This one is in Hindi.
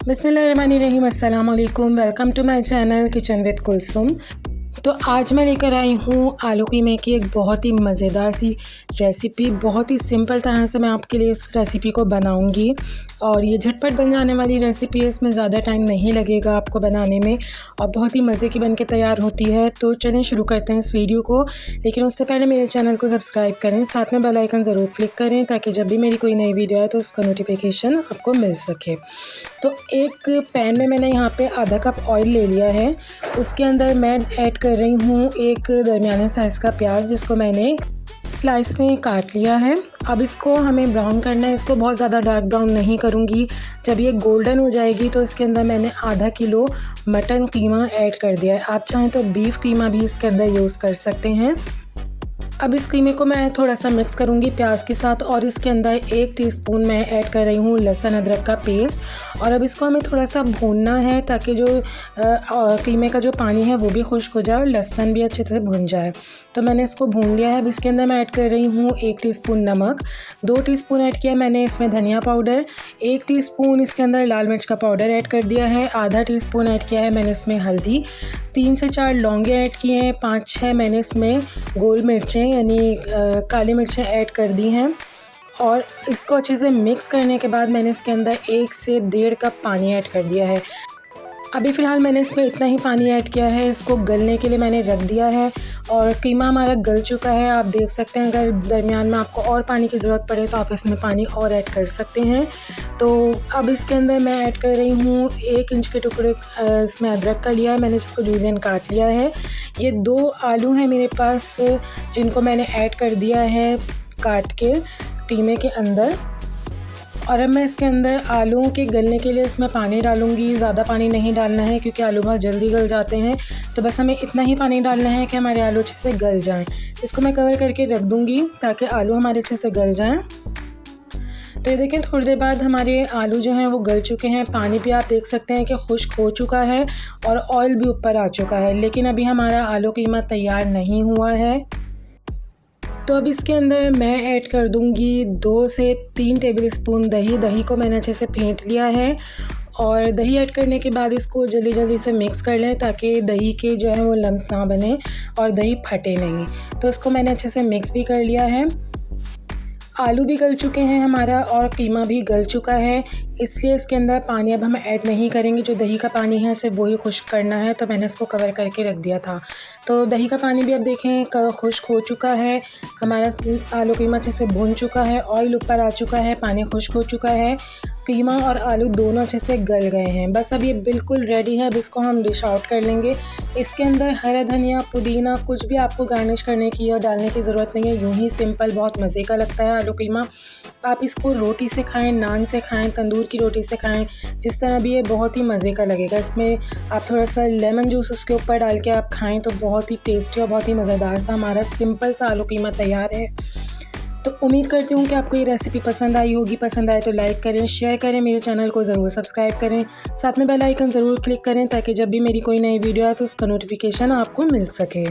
बिस्मिल्लाहिर्रहमानिर्रहीम, अस्सलाम वालेकुम। Welcome to my channel kitchen with Kulsum. तो आज मैं लेकर आई हूँ आलू कीमे की एक बहुत ही मज़ेदार सी रेसिपी। बहुत ही सिंपल तरह से मैं आपके लिए इस रेसिपी को बनाऊंगी और ये झटपट बन जाने वाली रेसिपी है। इसमें ज़्यादा टाइम नहीं लगेगा आपको बनाने में और बहुत ही मज़े की बन के तैयार होती है। तो चलें शुरू करते हैं इस वीडियो को, लेकिन उससे पहले मेरे चैनल को सब्सक्राइब करें, साथ में बेल आइकन ज़रूर क्लिक करें ताकि जब भी मेरी कोई नई वीडियो आए तो उसका नोटिफिकेशन आपको मिल सके। तो एक पैन में मैंने यहाँ पे आधा कप ऑयल ले लिया है। उसके अंदर मैं ऐड कर रही हूँ एक दरमियाने साइज़ का प्याज, जिसको मैंने स्लाइस में काट लिया है। अब इसको हमें ब्राउन करना है। इसको बहुत ज़्यादा डार्क ब्राउन नहीं करूँगी। जब ये गोल्डन हो जाएगी तो इसके अंदर मैंने आधा किलो मटन कीमा ऐड कर दिया है। आप चाहें तो बीफ कीमा भी इसके अंदर यूज़ कर सकते हैं। अब इस कीमे को मैं थोड़ा सा मिक्स करूंगी प्याज के साथ और इसके अंदर 1 टीस्पून मैं ऐड कर रही हूँ लहसुन अदरक का पेस्ट। और अब इसको हमें थोड़ा सा भूनना है ताकि जो कीमे का जो पानी है वो भी खुश्क हो जाए और लहसुन भी अच्छे से भुन जाए। तो मैंने इसको भून लिया है। अब इसके अंदर मैं ऐड कर रही हूँ 1 टीस्पून नमक, 2 टीस्पून ऐड किया मैंने इसमें धनिया पाउडर, 1 टीस्पून इसके अंदर लाल मिर्च का पाउडर ऐड कर दिया है, आधा टीस्पून ऐड किया है मैंने इसमें हल्दी, 3 से 4 लौंगे ऐड किए हैं, 5-6 मैंने इसमें गोल मिर्चें यानी काली मिर्चें ऐड कर दी हैं। और इसको अच्छे से मिक्स करने के बाद मैंने इसके अंदर 1 से 1.5 कप पानी ऐड कर दिया है। अभी फ़िलहाल मैंने इसमें इतना ही पानी ऐड किया है। इसको गलने के लिए मैंने रख दिया है और कीमा हमारा गल चुका है। आप देख सकते हैं, अगर दरमियान में आपको और पानी की ज़रूरत पड़े तो आप इसमें पानी और ऐड कर सकते हैं। तो अब इसके अंदर मैं ऐड कर रही हूँ 1 इंच के टुकड़े इसमें अदरक का लिया है मैंने, इसको जूलियन काट लिया है। ये 2 आलू हैं मेरे पास जिनको मैंने ऐड कर दिया है काट के कीमे के अंदर। और अब मैं इसके अंदर आलूओं के गलने के लिए इसमें पानी डालूंगी। ज़्यादा पानी नहीं डालना है क्योंकि आलू बहुत जल्दी गल जाते हैं। तो बस हमें इतना ही पानी डालना है कि हमारे आलू अच्छे से गल जाएं। इसको मैं कवर करके रख दूंगी ताकि आलू हमारे अच्छे से गल जाएं। तो ये देखें, थोड़ी देर बाद हमारे आलू जो हैं वो गल चुके हैं। पानी भी आप देख सकते हैं कि खुश्क हो चुका है और ऑयल भी ऊपर आ चुका है, लेकिन अभी हमारा आलू कीमा तैयार नहीं हुआ है। तो अब इसके अंदर मैं ऐड कर दूंगी 2 से 3 टेबल स्पून दही। दही को मैंने अच्छे से फेंट लिया है और दही ऐड करने के बाद इसको जल्दी जल्दी से मिक्स कर लें ताकि दही के जो है वो लम्स ना बने और दही फटे नहीं। तो इसको मैंने अच्छे से मिक्स भी कर लिया है। आलू भी गल चुके हैं हमारा और कीमा भी गल चुका है, इसलिए इसके अंदर पानी अब हम ऐड नहीं करेंगे। जो दही का पानी है सिर्फ वही खुश्क करना है। तो मैंने इसको कवर करके रख दिया था। तो दही का पानी भी अब देखें खुश्क हो चुका है। हमारा आलू कीमा अच्छे से भुन चुका है, ऑयल ऊपर आ चुका है, पानी खुश्क हो चुका है, कीमा और आलू दोनों अच्छे से गल गए हैं। बस अब ये बिल्कुल रेडी है। अब इसको हम डिश आउट कर लेंगे। इसके अंदर हरा धनिया, पुदीना कुछ भी आपको गार्निश करने की या डालने की ज़रूरत नहीं है। यूँ ही सिंपल बहुत मज़े का लगता है आलू कीमा। आप इसको रोटी से खाएं, नान से खाएं, तंदूर की रोटी से खाएं, जिस तरह भी ये बहुत ही मज़े का लगेगा। इसमें आप थोड़ा सा लेमन जूस उसके ऊपर डाल के आप खाएं तो बहुत ही टेस्टी और बहुत ही मज़ेदार सा हमारा सिंपल सा आलू कीमा तैयार है। तो उम्मीद करती हूँ कि आपको ये रेसिपी पसंद आई होगी। पसंद आए तो लाइक करें, शेयर करें, मेरे चैनल को ज़रूर सब्सक्राइब करें, साथ में बेल आइकन ज़रूर क्लिक करें ताकि जब भी मेरी कोई नई वीडियो आए तो उसका नोटिफिकेशन आपको मिल सके।